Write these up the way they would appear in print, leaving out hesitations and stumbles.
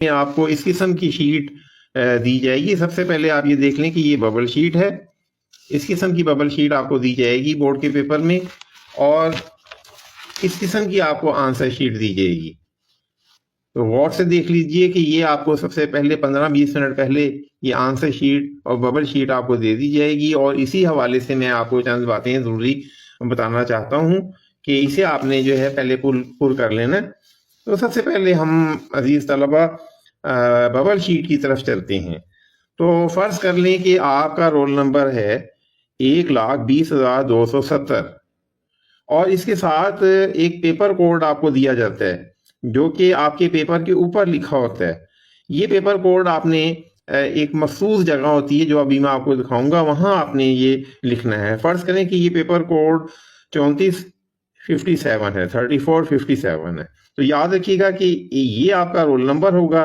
में आपको इस किस्म की शीट दी जाएगी। सबसे पहले आप ये देख लें कि ये बबल शीट है। इस किस्म की बबल शीट आपको दी जाएगी बोर्ड के पेपर में, और इस किस्म की आपको आंसर शीट दी जाएगी। तो गौर से देख लीजिए कि ये आपको सबसे पहले 15-20 मिनट पहले ये आंसर शीट और बबल शीट आपको दे दी जाएगी। और इसी हवाले से मैं आपको चंद बातें ज़रूरी बताना चाहता हूँ कि इसे आपने जो है पहले पुल कर लेना। तो सबसे पहले हम अजीज़ तलबा बबल शीट की तरफ चलते हैं। तो फ़र्ज़ कर लें कि आपका रोल नंबर है 1,20,270 और इसके साथ एक पेपर कोड आपको दिया जाता है जो कि आपके पेपर के ऊपर लिखा होता है। ये पेपर कोड आपने एक मखसूस जगह होती है जो अभी मैं आपको दिखाऊंगा, वहां आपने ये लिखना है। फर्ज करें कि ये पेपर कोड 3457 है, 3457 है। तो याद रखिएगा कि ये आपका रोल नंबर होगा,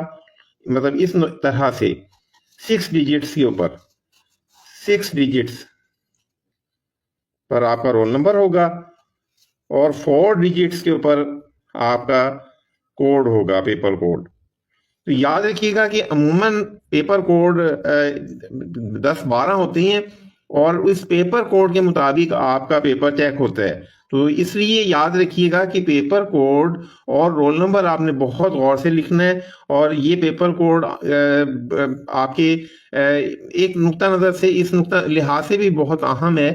मतलब इस तरह से 6 डिजिट्स के ऊपर, 6 डिजिट्स पर आपका रोल नंबर होगा और 4 डिजिट्स के ऊपर आपका कोड होगा, पेपर कोड। तो याद रखिएगा कि अमूमन पेपर कोड 10-12 होते हैं और उस पेपर कोड के मुताबिक आपका पेपर चेक होता है। तो इसलिए याद रखिएगा कि पेपर कोड और रोल नंबर आपने बहुत गौर से लिखना है। और ये पेपर कोड आपके एक नुक्ता नज़र से, इस नुक्ता लिहाज से भी बहुत अहम है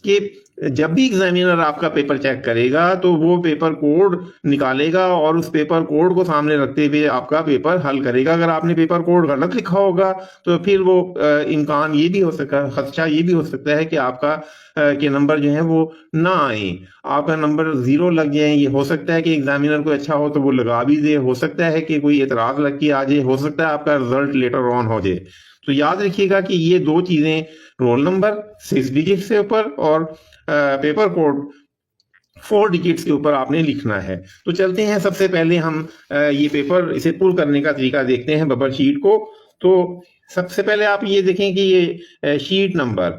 कि जब भी एग्जामिनर आपका पेपर चेक करेगा तो वो पेपर कोड निकालेगा और उस पेपर कोड को सामने रखते हुए आपका पेपर हल करेगा। अगर आपने पेपर कोड गलत लिखा होगा तो फिर वो इम्कान ये भी हो सकता है, खदशा ये भी हो सकता है कि आपका के नंबर जो है वो ना आए, आपका नंबर 0 लग जाए। ये हो सकता है कि एग्जामिनर को अच्छा हो तो वो लगा भी दे, हो सकता है कि कोई एतराज लग के आ जाए, हो सकता है आपका रिजल्ट लेटर ऑन हो जाए। तो याद रखिएगा कि ये दो चीजें, रोल नंबर 6 डिजिट से ऊपर और पेपर कोड 4 डिजिट्स के ऊपर आपने लिखना है। तो चलते हैं, सबसे पहले हम ये पेपर, इसे पुल करने का तरीका देखते हैं बबल शीट को। तो सबसे पहले आप ये देखें कि ये शीट नंबर,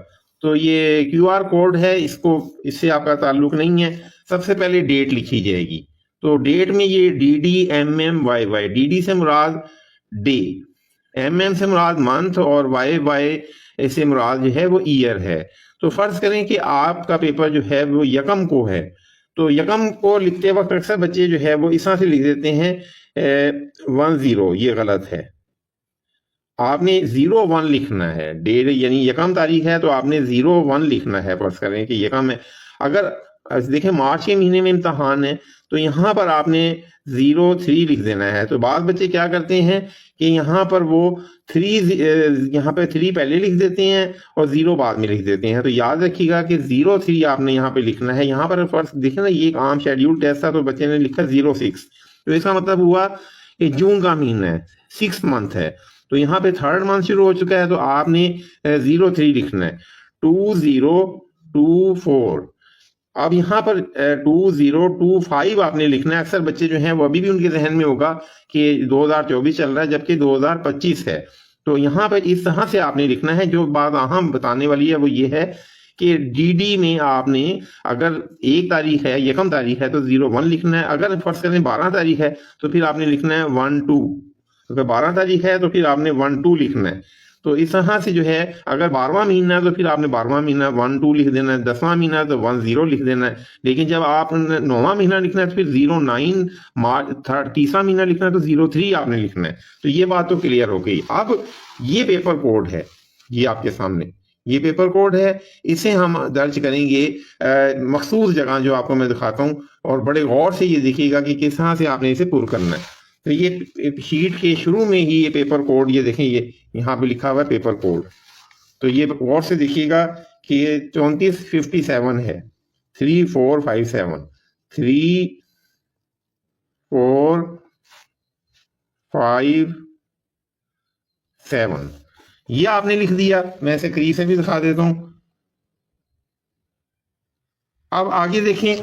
तो ये क्यूआर कोड है, इससे आपका ताल्लुक नहीं है। सबसे पहले डेट लिखी जाएगी। तो डेट में ये DDMMYY, DD से मुराद डे, MM से मुराद मंथ और YY से मुराद जो है वो ईयर है। तो फर्ज करें कि आपका पेपर जो है वो यकम को है, तो यकम को लिखते वक्त अक्सर बच्चे जो है वो इस तरह से लिख देते हैं 10, ये गलत है। आपने 01 लिखना है। डेट यानी यकम तारीख है तो आपने 01 लिखना है। फर्ज करें कि यकम है, अगर देखें मार्च के महीने में इम्तहान है तो यहाँ पर आपने 03 लिख देना है। तो बाद बच्चे क्या करते हैं कि यहाँ पर वो 3, यहाँ पे 3 पहले लिख देते हैं और 0 बाद में लिख देते हैं। तो याद रखिएगा कि 03 आपने यहाँ पे लिखना है। यहाँ पर फर्स्ट देखें ना, ये एक आम शेड्यूल टेस्ट था तो बच्चे ने लिखा 06। तो इसका मतलब हुआ कि जून का महीना है, 6 मंथ है। तो यहाँ पे 3rd मंथ शुरू हो चुका है तो आपने 03 लिखना है। 2024, अब यहाँ पर 2025 आपने लिखना है। अक्सर बच्चे जो हैं वो अभी भी उनके जहन में होगा कि 2024 चल रहा है जबकि 2025 है। तो यहाँ पर इस तरह से आपने लिखना है। जो बात अहम बताने वाली है वो ये है कि DD में आपने, अगर 1 तारीख है, यकम तारीख है तो 01 लिखना है। अगर फर्ज करें 12 तारीख है तो फिर आपने लिखना है 12। अगर 12 तारीख है तो फिर आपने 12 लिखना है। तो इस तरह से जो है, अगर 12वां महीना है तो फिर आपने 12वां महीना 12 लिख देना है, 10वां महीना है तो 10 लिख देना है। लेकिन जब आप 9वां महीना लिखना है तो फिर 09 मार्च, 30वां महीना लिखना है तो 03 आपने लिखना है। तो ये बात तो क्लियर हो गई। अब ये पेपर कोड है, ये आपके सामने ये पेपर कोड है। इसे हम दर्ज करेंगे मखसूस जगह जो आपको मैं दिखाता हूँ, और बड़े गौर से ये देखिएगा कि किस तरह से आपने इसे पुर करना है। तो ये शीट के शुरू में ही ये पेपर कोड, ये देखें, ये यहाँ पे लिखा हुआ है पेपर कोड। तो ये गौर से देखिएगा कि ये 3457 है, 3457, 3457 ये आपने लिख दिया। मैं इसे करीब से भी दिखा देता हूं। अब आगे देखें,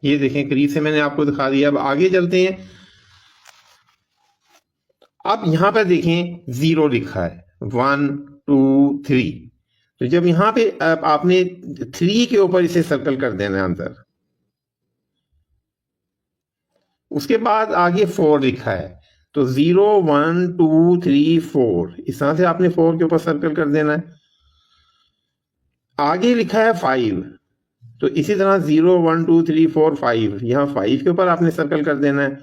ये देखें करीब से मैंने आपको दिखा दिया। अब आगे चलते हैं। अब यहां पर देखें 0 लिखा है, 1 2 3। तो जब यहाँ पे आपने 3 के ऊपर इसे सर्कल कर देना है अंदर। उसके बाद आगे 4 लिखा है, तो 0 1 2 3 4 इस तरह से आपने 4 के ऊपर सर्कल कर देना है। आगे लिखा है 5, तो इसी तरह 0 1 2 3 4 5, यहाँ 5 के ऊपर आपने सर्कल कर देना है।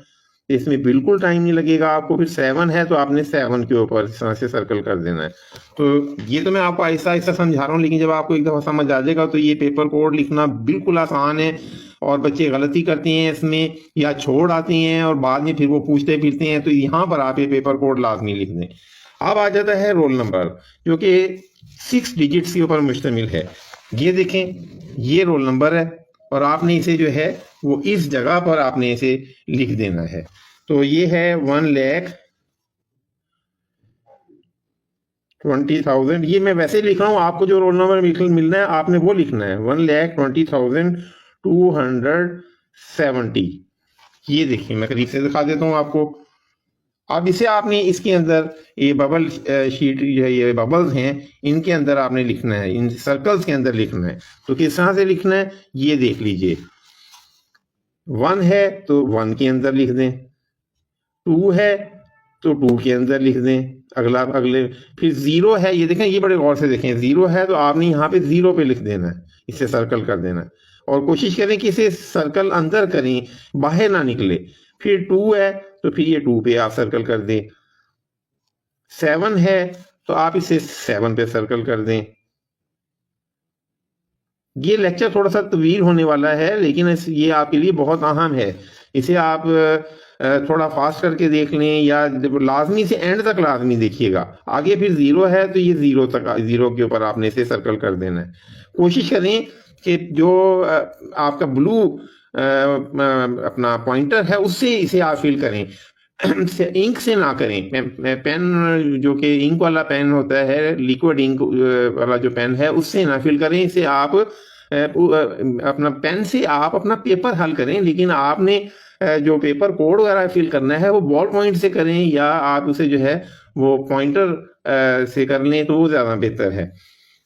इसमें बिल्कुल टाइम नहीं लगेगा आपको। फिर 7 है तो आपने 7 के ऊपर इस तरह से सर्कल कर देना है। तो ये तो मैं आपको ऐसा ऐसा समझा रहा हूँ, लेकिन जब आपको एक दफा समझ आ जाएगा तो ये पेपर कोड लिखना बिल्कुल आसान है। और बच्चे गलती करते हैं इसमें या छोड़ आते हैं और बाद में फिर वो पूछते फिरते हैं, तो यहाँ पर आप ये पेपर कोड लाजमी लिख दें। अब आ जाता है रोल नंबर, जो कि 6 डिजिट्स के ऊपर मुश्तमिल है। ये देखें, ये रोल नंबर है और आपने इसे जो है वो इस जगह पर आपने इसे लिख देना है। तो ये है 1,20,000। ये मैं वैसे लिख रहा हूँ, आपको जो रोल नंबर मिलना है आपने वो लिखना है 1,20,270। ये देखिए, मैं करीब से दिखा देता हूँ आपको। अब इसे आपने इसके अंदर ये बबल शीट जो है, ये बबल्स हैं, इनके अंदर आपने लिखना है, इन सर्कल्स के अंदर लिखना है। तो किस तरह से लिखना है ये देख लीजिए। 1 है तो 1 के अंदर लिख दें, 2 है तो 2 के अंदर लिख दें, अगले। फिर 0 है, ये देखें, ये बड़े गौर से देखें, 0 है तो आपने यहाँ पे 0 पे लिख देना है, इसे सर्कल कर देना है। और कोशिश करें कि इसे सर्कल अंदर करें, बाहर ना निकले। फिर 2 है तो फिर ये 2 पे आप सर्कल कर दें। 7 है तो आप इसे 7 पे सर्कल कर दें। ये लेक्चर थोड़ा सा तवील होने वाला है, लेकिन ये आपके लिए बहुत अहम है। इसे आप थोड़ा फास्ट करके देख लें, या लाजमी से एंड तक लाजमी देखिएगा। आगे फिर 0 है तो ये 0 तक, 0 के ऊपर आपने इसे सर्कल कर देना है। कोशिश करें कि जो आपका ब्लू अपना पॉइंटर है उससे इसे आप फिल करें, इंक से ना करें। पेन जो कि इंक वाला पेन होता है, लिक्विड इंक वाला जो पेन है, उससे ना फिल करें इसे। आप अपना पेन से आप अपना पेपर हल करें, लेकिन आपने जो पेपर कोड वगैरह फिल करना है वो बॉल पॉइंट से करें, या आप उसे जो है वो पॉइंटर से कर लें तो वो ज़्यादा बेहतर है।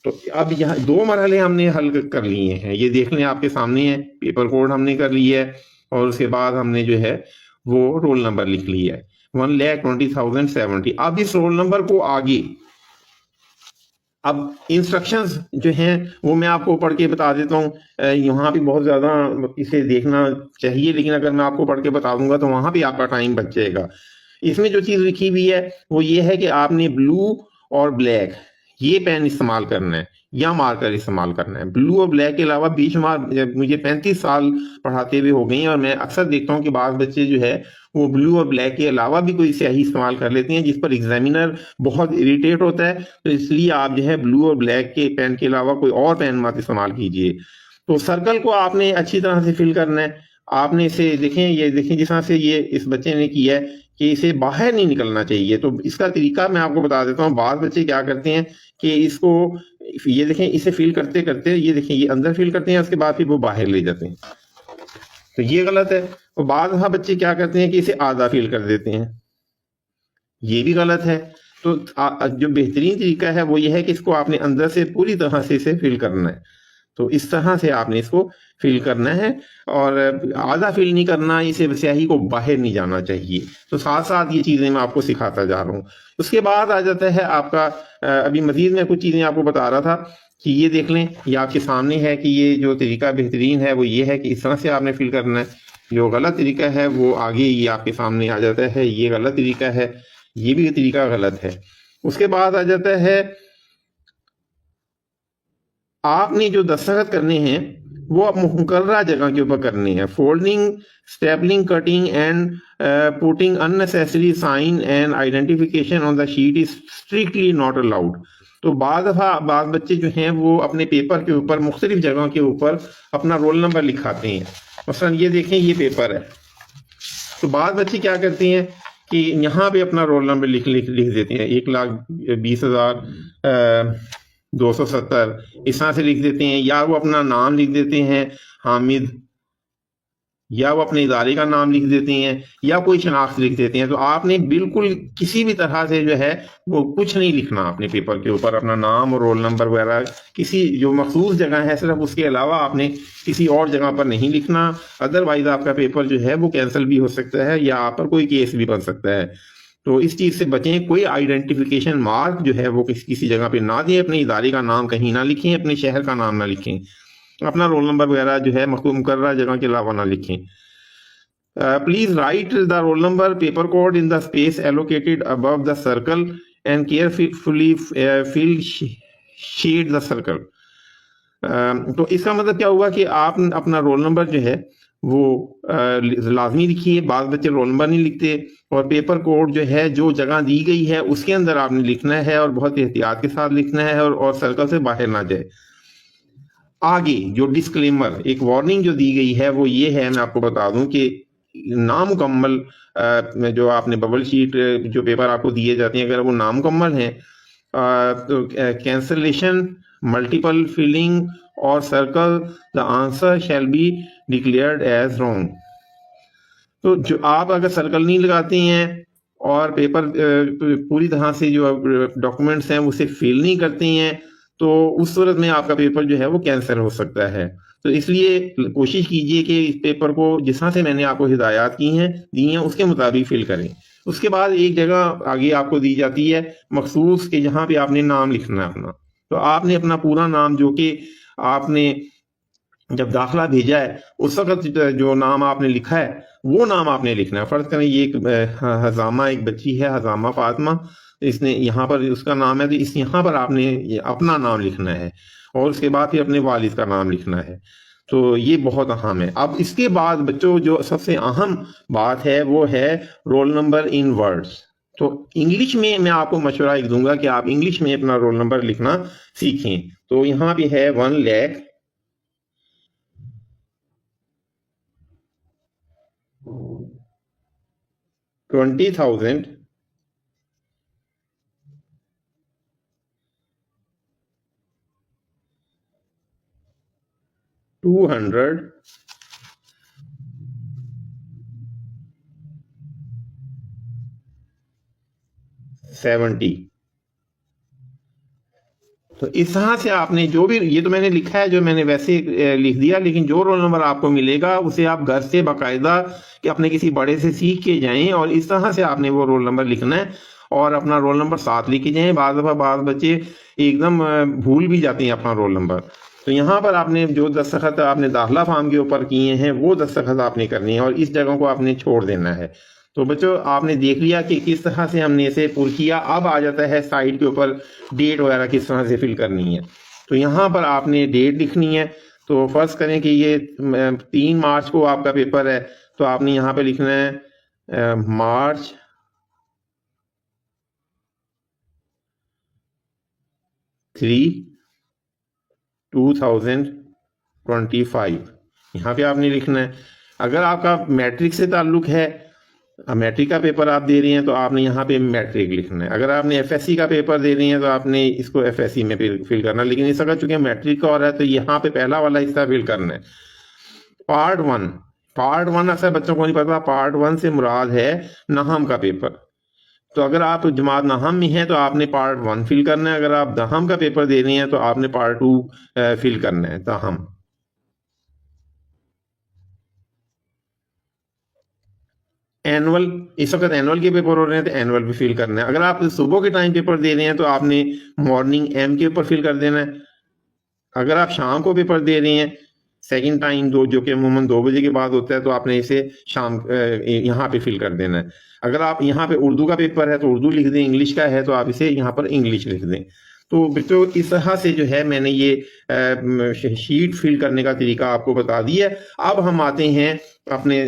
तो अब यहाँ 2 मरहले हमने हल कर लिए हैं, ये देख लें आपके सामने है। पेपर कोड हमने कर लिया है और उसके बाद हमने जो है वो रोल नंबर लिख लिया है 1,20,070। अब इस रोल नंबर को आगे, अब इंस्ट्रक्शंस जो हैं वो मैं आपको पढ़ के बता देता हूँ। यहाँ पे बहुत ज़्यादा इसे देखना चाहिए, लेकिन अगर मैं आपको पढ़ के बता दूंगा तो वहाँ पे आपका टाइम बच जाएगा। इसमें जो चीज़ लिखी हुई है वो ये है कि आपने ब्लू और ब्लैक ये पेन इस्तेमाल करना है या मार्कर इस्तेमाल करना है। ब्लू और ब्लैक के अलावा बेशुमार, मुझे 35 साल पढ़ाते हुए हो गए हैं और मैं अक्सर देखता हूँ कि बाज़ बच्चे जो है वो ब्लू और ब्लैक के अलावा भी कोई स्याही इस्तेमाल कर लेते हैं, जिस पर एग्जामिनर बहुत इरिटेट होता है। तो इसलिए आप जो है ब्लू और ब्लैक के पेन के अलावा कोई और पेन मत इस्तेमाल कीजिए। तो सर्कल को आपने अच्छी तरह से फिल करना है। आपने इसे देखें, ये देखें जिस तरह से ये इस बच्चे ने किया है कि इसे बाहर नहीं निकलना चाहिए। तो इसका तरीका मैं आपको बता देता हूँ। बाज़ बच्चे क्या करते हैं कि इसको, ये देखें, इसे फिल करते करते, ये देखें, ये अंदर फिल करते हैं, उसके बाद फिर वो बाहर ले जाते हैं, तो ये गलत है। और बाद बच्चे क्या करते हैं कि इसे आधा फिल कर देते हैं, ये भी गलत है। तो जो बेहतरीन तरीका है वो ये है कि इसको आपने अंदर से पूरी तरह से इसे फिल करना है। तो इस तरह से आपने इसको फिल करना है और आधा फिल नहीं करना, इसे स्याही को बाहर नहीं जाना चाहिए। तो साथ साथ ये चीज़ें मैं आपको सिखाता जा रहा हूँ। उसके बाद आ जाता है आपका, अभी मजीद मैं कुछ चीज़ें आपको बता रहा था कि ये देख लें, ये आपके सामने है कि ये जो तरीका बेहतरीन है वो ये है कि इस तरह से आपने फिल करना है। जो गलत तरीका है वो आगे ये आपके सामने आ जाता है, ये गलत तरीका है, ये भी तरीका गलत है। उसके बाद आ जाता है आपने जो दस्तखत करने हैं वो आप मुकर्ररा जगह के ऊपर करने हैं। Folding, stapling, cutting and putting unnecessary sign and identification on the sheet is strictly not allowed. तो बाद बच्चे जो हैं वो अपने पेपर के ऊपर मुख्तलिफ जगहों के ऊपर अपना रोल नंबर लिखाते हैं। मसलन ये देखें, ये पेपर है, तो बाद बच्चे क्या करते हैं कि यहाँ पे अपना रोल नंबर लिख देते हैं, 1,20,270 इस तरह से लिख देते हैं, या वो अपना नाम लिख देते हैं, हामिद या वो अपने इदारे का नाम लिख देते हैं या कोई शनाख्त लिख देते हैं। तो आपने बिल्कुल किसी भी तरह से जो है वो कुछ नहीं लिखना अपने पेपर के ऊपर, अपना नाम और रोल नंबर वगैरह किसी जो मखसूस जगह है सिर्फ उसके अलावा आपने किसी और जगह पर नहीं लिखना। अदरवाइज आपका पेपर जो है वो कैंसिल भी हो सकता है या आप पर कोई केस भी बन सकता है। तो इस चीज से बचें। कोई आइडेंटिफिकेशन मार्क जो है वो किसी जगह पे ना दें, अपने इदारे का नाम कहीं ना लिखें, अपने शहर का नाम ना लिखें, अपना रोल नंबर वगैरह जो है मुकर्रर जगह के अलावा ना लिखें। Please write the roll number paper code in the space allocated above the circle and carefully fill shade the circle. तो इसका मतलब क्या हुआ कि आप अपना रोल नंबर जो है वो लाजमी लिखिए। बाद बच्चे रोल नंबर नहीं लिखते और पेपर कोड जो है जो जगह दी गई है उसके अंदर आपने लिखना है और बहुत एहतियात के साथ लिखना है और सर्कल से बाहर ना जाए। आगे जो डिस्क्लेमर एक वार्निंग जो दी गई है वो ये है, मैं आपको बता दूं कि नामुकम्मल जो आपने बबल शीट जो पेपर आपको दिए जाते हैं अगर वो नामुकम्मल हैं तो कैंसलेशन मल्टीपल फिलिंग और circle the answer shall be declared as wrong. तो जो आप अगर सर्कल नहीं लगाते हैं और पेपर पूरी तरह से जो डॉक्यूमेंट्स हैं उसे फिल नहीं करते हैं तो उस सूरत में आपका पेपर जो है वो कैंसिल हो सकता है। तो इसलिए कोशिश कीजिए कि इस पेपर को जिस तरह से मैंने आपको हिदायत दी हैं उसके मुताबिक फिल करें। उसके बाद एक जगह आगे आपको दी जाती है मखसूस कि जहाँ पे आपने नाम लिखना है अपना। तो आपने अपना पूरा नाम जो कि आपने जब दाखिला भेजा है उस वक्त जो नाम आपने लिखा है वो नाम आपने लिखना है। फर्ज करें ये एक हजामा एक बच्ची है, हजामा फातिमा, इसने यहाँ पर उसका नाम है तो इस यहाँ पर आपने अपना नाम लिखना है और उसके बाद फिर अपने वालिद का नाम लिखना है। तो ये बहुत अहम है। अब इसके बाद बच्चों जो सबसे अहम बात है वो है रोल नंबर इन वर्ड्स। तो इंग्लिश में मैं आपको मशवरा एक दूंगा कि आप इंग्लिश में अपना रोल नंबर लिखना सीखें। तो यहाँ पे है 1,20,000 270। तो इस तरह से आपने जो भी ये तो मैंने लिखा है जो मैंने वैसे लिख दिया, लेकिन जो रोल नंबर आपको मिलेगा उसे आप घर से बाकायदा कि अपने किसी बड़े से सीख के जाएं और इस तरह से आपने वो रोल नंबर लिखना है और अपना रोल नंबर साथ लेके जाएं। बाज़ दफ़ा बाज़ बच्चे एकदम भूल भी जाते हैं अपना रोल नंबर। तो यहाँ पर आपने जो दस्तखत आपने दाखिला फार्म के ऊपर किए हैं वो दस्तखत आपने करनी है और इस जगह को आपने छोड़ देना है। तो बच्चों आपने देख लिया कि किस तरह से हमने इसे पुर किया। अब आ जाता है साइड के ऊपर डेट वगैरह किस तरह से फिल करनी है। तो यहाँ पर आपने डेट लिखनी है। तो फर्ज करें कि ये 3 मार्च को आपका पेपर है तो आपने यहाँ पे लिखना है मार्च 3, 2025 यहाँ पे आपने लिखना है। अगर आपका मैट्रिक से ताल्लुक है, मैट्रिक का पेपर आप दे रही हैं तो आपने यहाँ पे मैट्रिक लिखना है। अगर आपने एफएससी का पेपर दे रही हैं तो आपने इसको एफएससी में फिल करना है। लेकिन इस अगर चूंकि मैट्रिक का हो रहा है तो यहाँ पे पहला वाला हिस्सा फिल करना है। पार्ट वन अक्सर बच्चों को नहीं पता। पार्ट 1 से मुराद है नाहम का पेपर। तो अगर आप जमात नाहम में हैं तो आपने पार्ट 1 फिल करना है। अगर आप नाहम का पेपर दे रही हैं तो आपने पार्ट 2 फिल करना है ताहम। एनुअल इस वक्त एनुअल के पेपर हो रहे हैं तो एनुअल भी फिल करना है। अगर आप सुबह के टाइम पेपर दे रहे हैं तो आपने मॉर्निंग एम के ऊपर फिल कर देना है। अगर आप शाम को पेपर दे रहे हैं सेकंड टाइम जो कि अमूमन 2 बजे के बाद होता है तो आपने इसे शाम यहाँ पे फिल कर देना है। अगर आप यहाँ पे उर्दू का पेपर है तो उर्दू लिख दें, इंग्लिश का है तो आप इसे यहाँ पर इंग्लिश लिख दें। तो बच्चों इस तरह से जो है मैंने ये शीट फिल करने का तरीका आपको बता दिया है। अब हम आते हैं अपने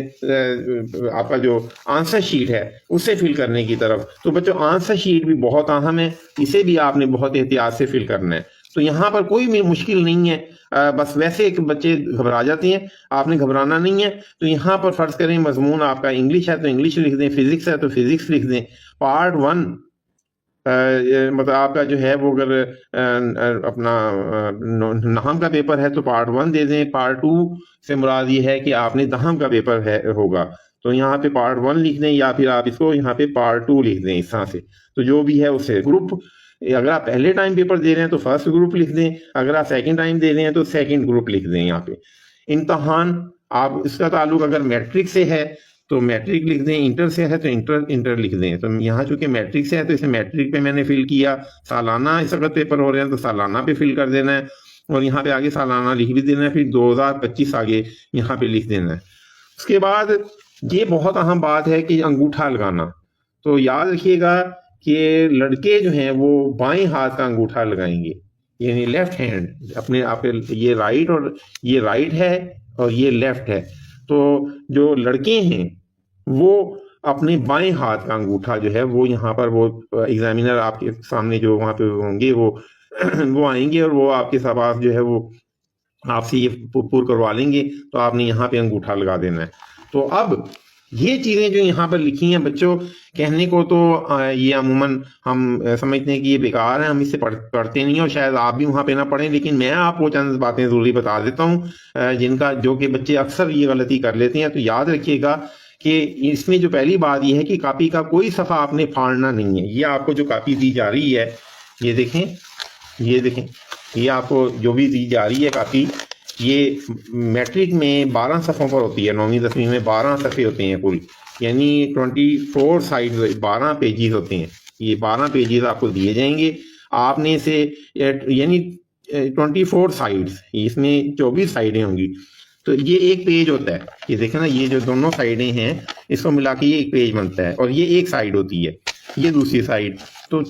आपका जो आंसर शीट है उसे फिल करने की तरफ। तो बच्चों आंसर शीट भी बहुत अहम है, इसे भी आपने बहुत एहतियात से फिल करना है। तो यहाँ पर कोई भी मुश्किल नहीं है, बस वैसे एक बच्चे घबरा जाते हैं, आपने घबराना नहीं है। तो यहाँ पर फर्ज करें मजमून आपका इंग्लिश है तो इंग्लिश लिख दें, फिजिक्स है तो फिजिक्स लिख दें। पार्ट 1 मतलब आपका जो है वो अगर अपना नाहम का पेपर है तो पार्ट 1 दे दें, पार्ट 2 से मुराद ये है कि आपने दहम का पेपर है होगा तो यहाँ पे पार्ट 1 लिख दें, या फिर आप इसको यहाँ पे पार्ट 2 लिख दें इस तरह से। तो जो भी है उससे ग्रुप, अगर आप पहले टाइम पेपर दे रहे हैं तो फर्स्ट ग्रुप लिख दें, अगर आप सेकंड टाइम दे रहे हैं तो सेकंड ग्रुप लिख दें। यहाँ पे इम्तहान आप इसका ताल्लुक अगर मैट्रिक से है तो मैट्रिक लिख दें, इंटर से है तो इंटर लिख दें। तो यहाँ चूंकि मैट्रिक से है तो इसे मैट्रिक पे मैंने फिल किया, सालाना इस वक्त पेपर हो रहे हैं तो सालाना पे फिल कर देना है, और यहाँ पे आगे सालाना लिख भी देना है, फिर 2025 आगे यहाँ पे लिख देना है। उसके बाद ये बहुत अहम बात है कि अंगूठा लगाना, तो याद रखिएगा कि लड़के जो हैं वो बाएं हाथ का अंगूठा लगाएंगे, यानी लेफ्ट हैंड अपने आप, ये राइट और ये राइट है और ये लेफ्ट है। तो जो लड़के हैं वो अपने बाएं हाथ का अंगूठा जो है वो यहाँ पर वो एग्जामिनर आपके सामने जो वहाँ पे होंगे वो आएंगे और वो आपके पास जो है वो आपसे ये पूर करवा लेंगे, तो आपने यहाँ पे अंगूठा लगा देना है। तो अब ये चीज़ें जो यहाँ पर लिखी हैं बच्चों, कहने को तो ये अमूमन हम समझते हैं कि ये बेकार है, हम इससे पढ़ते नहीं, और शायद आप भी वहाँ पे ना पढ़ें, लेकिन मैं आपको चंद बातें ज़रूरी बता देता हूँ जिनका जो कि बच्चे अक्सर ये गलती कर लेते हैं। तो याद रखिएगा कि इसमें जो पहली बात ये है कि कापी का कोई सफ़ा आपने फाड़ना नहीं है। ये आपको जो कापी दी जा रही है, ये देखें, ये आपको जो भी दी जा रही है कापी, ये मैट्रिक में 12 सफ़ों पर होती है, 9वीं 10वीं में 12 सफ़े होते हैं कुल, यानी 24 साइड 12 पेजेस होते हैं। ये 12 पेजेस आपको दिए जाएंगे, आपने इसे यानी 24 साइड्स, इसमें 24 साइडें होंगी, तो ये एक पेज होता है। ये देखें ना, ये जो दोनों साइडें हैं इसको मिला के ये एक पेज बनता है, और ये एक साइड होती है, ये दूसरी साइड। तो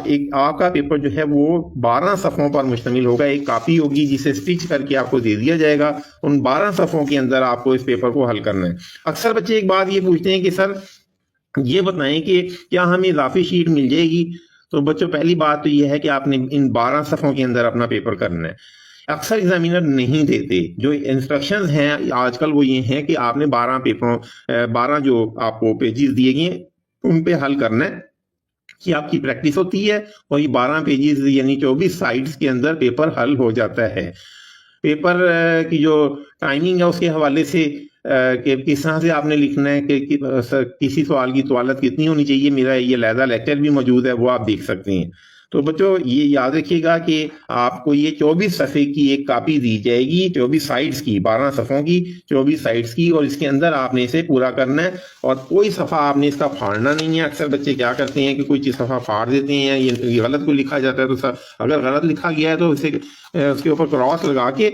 एक आपका पेपर जो है वो 12 सफ़ों पर मुश्तमिल होगा। एक कापी होगी जिसे स्टिच करके आपको दे दिया जाएगा, उन 12 सफ़ों के अंदर आपको इस पेपर को हल करना है। अक्सर बच्चे एक बात ये पूछते हैं कि सर ये बताएं कि क्या हमें इजाफी शीट मिल जाएगी। तो बच्चों पहली बात तो ये है कि आपने इन 12 सफ़ों के अंदर अपना पेपर करना है। अक्सर एग्जामिनर नहीं देते, जो इंस्ट्रक्शंस हैं आजकल वो ये हैं कि आपने 12 जो आपको पेजेस दिए गए उन पे हल करना है, कि आपकी प्रैक्टिस होती है, और ये 12 पेजेस यानी 24 साइड्स के अंदर पेपर हल हो जाता है। पेपर की जो टाइमिंग है उसके हवाले से कि किस तरह से आपने लिखना है, कि किसी सवाल की तवालत कितनी होनी चाहिए, मेरा ये अलहदा लेक्चर भी मौजूद है, वो आप देख सकते हैं। तो बच्चों ये याद रखिएगा कि आपको ये 24 सफ़े की एक कापी दी जाएगी, 24 साइड्स की, 12 सफ़ों की 24 साइड्स की, और इसके अंदर आपने इसे पूरा करना है, और कोई सफ़ा आपने इसका फाड़ना नहीं है। अक्सर बच्चे क्या करते हैं कि कोई चीज़ सफ़ा फाड़ देते हैं, ये गलत को लिखा जाता है, तो अगर गलत लिखा गया है तो उसे उसके ऊपर क्रॉस लगा के,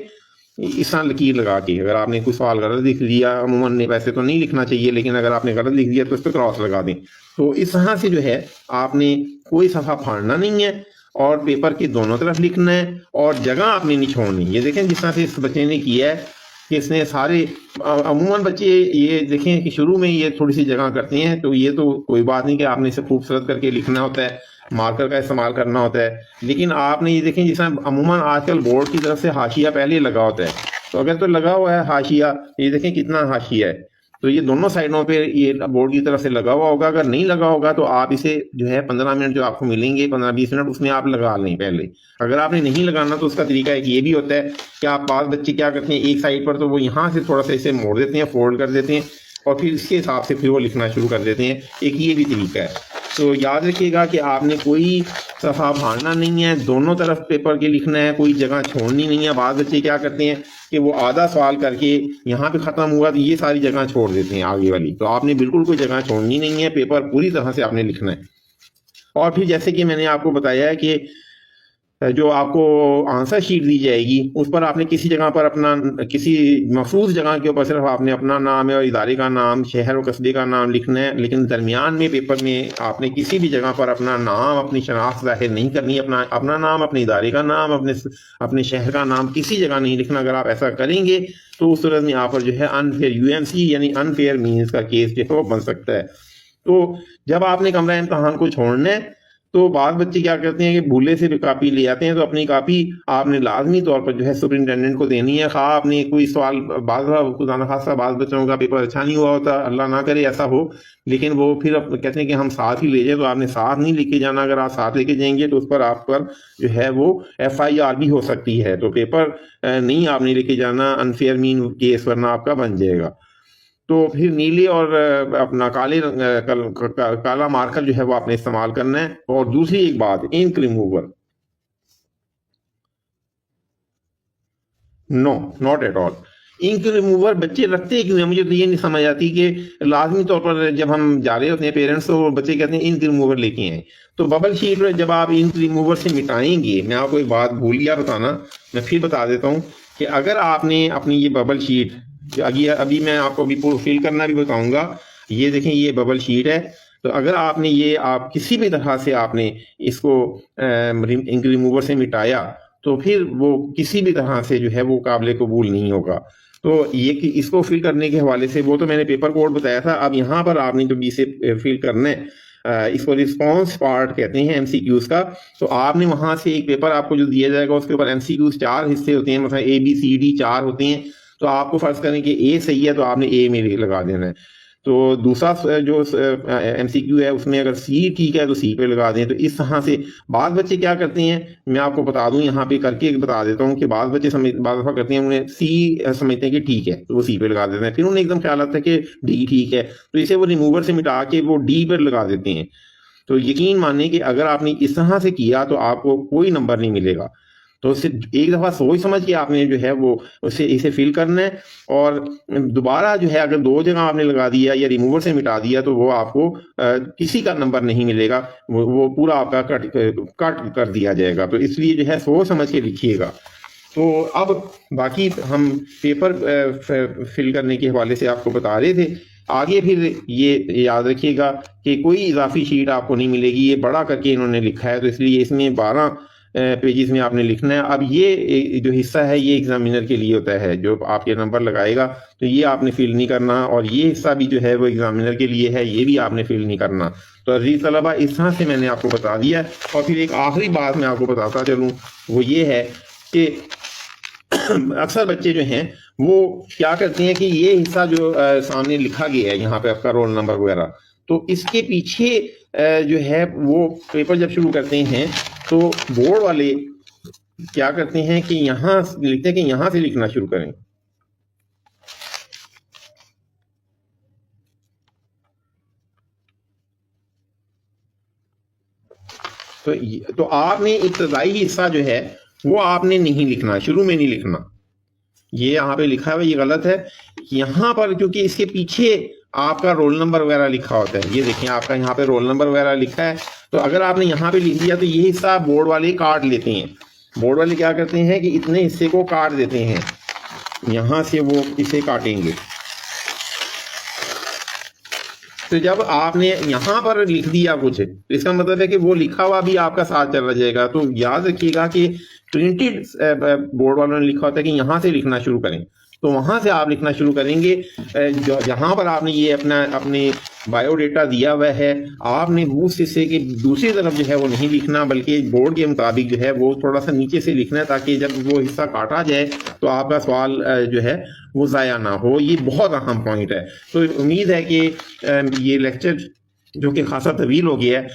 इस तरह लकीर लगा के, अगर आपने कोई सवाल गलत लिख दिया, अमूमन ने वैसे तो नहीं लिखना चाहिए, लेकिन अगर आपने गलत लिख दिया तो उस पर क्रॉस लगा दें। तो इस तरह से जो है आपने कोई सफ़ा फाड़ना नहीं है, और पेपर के दोनों तरफ लिखना है, और जगह आपने नहीं छोड़नी। ये देखें जिस तरह से इस बच्चे ने किया है कि इसने सारे, अमूमन बच्चे ये देखें कि शुरू में ये थोड़ी सी जगह करते हैं, तो ये तो कोई बात नहीं कि आपने इसे खूबसूरत करके लिखना होता है, मार्कर का इस्तेमाल करना होता है, लेकिन आपने ये देखें जिस तरह अमूमन आजकल बोर्ड की तरफ से हाशिया पहले लगा होता है, तो अगर तो लगा हुआ है हाशिया, ये देखें कितना हाशिया है, तो ये दोनों साइडों पे ये बोर्ड की तरफ से लगा हुआ होगा। अगर नहीं लगा होगा तो आप इसे जो है 15 मिनट जो आपको मिलेंगे, 15-20 मिनट, उसमें आप लगा लें पहले। अगर आपने नहीं लगाना तो उसका तरीका एक ये भी होता है कि आप पास बच्चे क्या करते हैं, एक साइड पर तो वो यहाँ से थोड़ा सा इसे मोड़ देते हैं, फोल्ड कर देते हैं, और फिर इसके हिसाब से फिर वो लिखना शुरू कर देते हैं। एक ये भी तरीका है। तो याद रखिएगा कि आपने कोई सफ़ा फाड़ना नहीं है, दोनों तरफ पेपर के लिखना है, कोई जगह छोड़नी नहीं है। बाद बच्चे क्या करते हैं कि वो आधा सवाल करके यहाँ पे ख़त्म हुआ तो ये सारी जगह छोड़ देते हैं आगे वाली, तो आपने बिल्कुल कोई जगह छोड़नी नहीं है, पेपर पूरी तरह से आपने लिखना है। और फिर जैसे कि मैंने आपको बताया है कि जो आपको आंसर शीट दी जाएगी उस पर आपने किसी जगह पर अपना, किसी मखसूस जगह के ऊपर सिर्फ आपने अपना नाम है और इदारे का नाम, शहर और कस्बे का नाम लिखना है, लेकिन दरमियान में पेपर में आपने किसी भी जगह पर अपना नाम, अपनी शनाख्त जाहिर नहीं करनी, अपना नाम, अपने इदारे का नाम, अपने शहर का नाम किसी जगह नहीं लिखना। अगर आप ऐसा करेंगे तो उस सूरत में यहाँ पर जो है अनफेयर UMC यानी अनफेयर मीन्स का केस जो है वो बन सकता है। तो जब आपने कमरा इम्तहान को छोड़ना है तो बाद बच्चे क्या करते हैं कि भूले से भी कापी ले आते हैं, तो अपनी कापी आपने लाजमी तौर पर जो है सुपरिटेंडेंट को देनी है। खा आपने कोई सवाल, खुदा न खासा बाद बच्चों का पेपर अच्छा नहीं हुआ होता, अल्लाह ना करे ऐसा हो, लेकिन वो फिर कहते हैं कि हम साथ ही ले जाए, तो आपने साथ नहीं लेके जाना। अगर आप साथ लेके जाएंगे तो उस पर आप पर जो है वो FIR भी हो सकती है। तो पेपर नहीं आपने लेके जाना, अनफेयर मीन केस वरना आपका बन जाएगा। तो फिर नीले और अपना काले काला मार्कर जो है वो आपने इस्तेमाल करना है। और दूसरी एक बात, ink remover, no, not at all. Ink remover बच्चे रखते क्यों हैं, मुझे तो ये नहीं समझ आती कि लाजमी तौर पर जब हम जा रहे होते हैं पेरेंट्स, तो बच्चे कहते हैं इंक रिमूवर लेके आए। तो बबल शीट में जब आप इंक रिमूवर से मिटाएंगे, मैं आपको एक बात भूल गया बताना, मैं फिर बता देता हूँ कि अगर आपने अपनी ये बबल शीट, अभी मैं आपको अभी फिल करना भी बताऊंगा, ये देखें ये बबल शीट है। तो अगर आपने ये आप किसी भी तरह से आपने इसको इंक रिमूवर से मिटाया, तो फिर वो किसी भी तरह से जो है वो काबिल कबूल नहीं होगा। तो ये कि इसको फिल करने के हवाले से वो तो मैंने पेपर कोड बताया था। अब यहाँ पर आपने जो बी से फिल करना है, इसको रिस्पॉन्स पार्ट कहते हैं MCQs का। तो आपने वहां से एक पेपर आपको जो दिया जाएगा उसके ऊपर MCQs 4 हिस्से होते हैं, मतलब ABCD 4 होते हैं। तो आपको फर्ज करें कि A सही है तो आपने A में लगा देना है। तो दूसरा जो MCQ है उसमें अगर C ठीक है तो C पे लगा दें। तो इस तरह से बाद बच्चे क्या करते हैं, मैं आपको बता दूं यहाँ पे करके बता देता हूँ कि बाद बच्चे बाद दफा करते हैं, उन्हें C समझते हैं कि ठीक है तो वो C पे लगा देते हैं, फिर उन्हें एकदम ख्याल आता है कि D ठीक है, तो इसे वो रिमूवर से मिटा के वो D पर लगा देते हैं। तो यकीन मानिए कि अगर आपने इस तरह से किया तो आपको कोई नंबर नहीं मिलेगा। तो उससे एक दफ़ा सोच समझ के आपने जो है वो उसे इसे फिल करना है। और दोबारा जो है अगर 2 जगह आपने लगा दिया या रिमूवर से मिटा दिया तो वो आपको किसी का नंबर नहीं मिलेगा, वो पूरा आपका कट कर दिया जाएगा। तो इसलिए जो है सोच समझ के लिखिएगा। तो अब बाकी हम पेपर फिल करने के हवाले से आपको बता रहे थे। आगे फिर ये याद रखिएगा कि कोई इजाफी शीट आपको नहीं मिलेगी, ये बड़ा करके इन्होंने लिखा है, तो इसलिए इसमें 12 पेजेस में आपने लिखना है। अब ये जो हिस्सा है ये एग्जामिनर के लिए होता है, जो आपके नंबर लगाएगा, तो ये आपने फिल नहीं करना। और ये हिस्सा भी जो है वो एग्जामिनर के लिए है, ये भी आपने फिल नहीं करना। तो अजीज तलबा, इस तरह से मैंने आपको बता दिया। और फिर एक आखिरी बात मैं आपको बताता चलूँ, वो ये है कि अक्सर बच्चे जो हैं वो क्या करते हैं कि ये हिस्सा जो सामने लिखा गया है यहाँ पे आपका रोल नंबर वगैरह, तो इसके पीछे जो है वो पेपर जब शुरू करते हैं तो बोर्ड वाले क्या करते हैं कि यहाँ लिखते हैं कि यहाँ से लिखना शुरू करें। तो आपने इब्तदाई हिस्सा जो है वो आपने नहीं लिखना, शुरू में नहीं लिखना। ये यहाँ पे लिखा है ये गलत है। यहाँ पर क्योंकि इसके पीछे आपका रोल नंबर वगैरह लिखा होता है, ये देखिए आपका यहाँ पे रोल नंबर वगैरह लिखा है। तो अगर आपने यहाँ पे लिख दिया तो ये हिस्सा बोर्ड वाले काट लेते हैं। बोर्ड वाले क्या करते हैं कि इतने हिस्से को काट देते हैं, यहाँ से वो इसे काटेंगे। तो जब आपने यहाँ पर लिख दिया कुछ, इसका मतलब है कि वो लिखा हुआ भी आपका साथ चला जाएगा। तो याद रखिएगा कि प्रिंटेड बोर्ड वालों ने लिखा होता है कि यहाँ से लिखना शुरू करें, तो वहां से आप लिखना शुरू करेंगे। जहां पर आपने ये अपने बायोडेटा दिया हुआ है, आपने उस हिस्से की दूसरी तरफ जो है वो नहीं लिखना, बल्कि बोर्ड के मुताबिक जो है वो थोड़ा सा नीचे से लिखना है, ताकि जब वो हिस्सा काटा जाए तो आपका सवाल जो है वो ज़ाया ना हो। ये बहुत अहम पॉइंट है। तो उम्मीद है कि ये लेक्चर जो कि खासा तवील हो गया है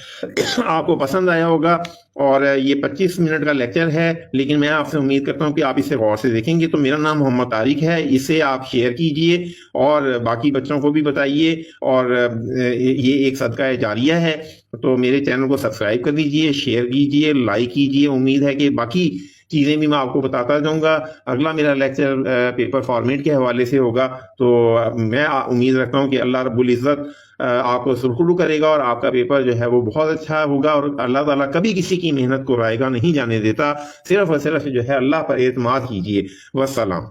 आपको पसंद आया होगा। और ये 25 मिनट का लेक्चर है, लेकिन मैं आपसे उम्मीद करता हूँ कि आप इसे गौर से देखेंगे। तो मेरा नाम मोहम्मद तारिक है, इसे आप शेयर कीजिए और बाकी बच्चों को भी बताइए। और ये एक सदका जारिया है, तो मेरे चैनल को सब्सक्राइब कर दीजिए, शेयर कीजिए, लाइक कीजिए। उम्मीद है कि बाकी चीज़ें भी मैं आपको बताता जाऊंगा। अगला मेरा लेक्चर पेपर फॉर्मेट के हवाले से होगा। तो मैं उम्मीद रखता हूँ कि अल्लाह रब्बुल इज़्ज़त आपको सुरखरू करेगा और आपका पेपर जो है वो बहुत अच्छा होगा। और अल्लाह ताला कभी किसी की मेहनत को रायगा नहीं जाने देता। सिर्फ और सिर्फ जो है अल्लाह पर एतमाद कीजिए। वस्सलाम।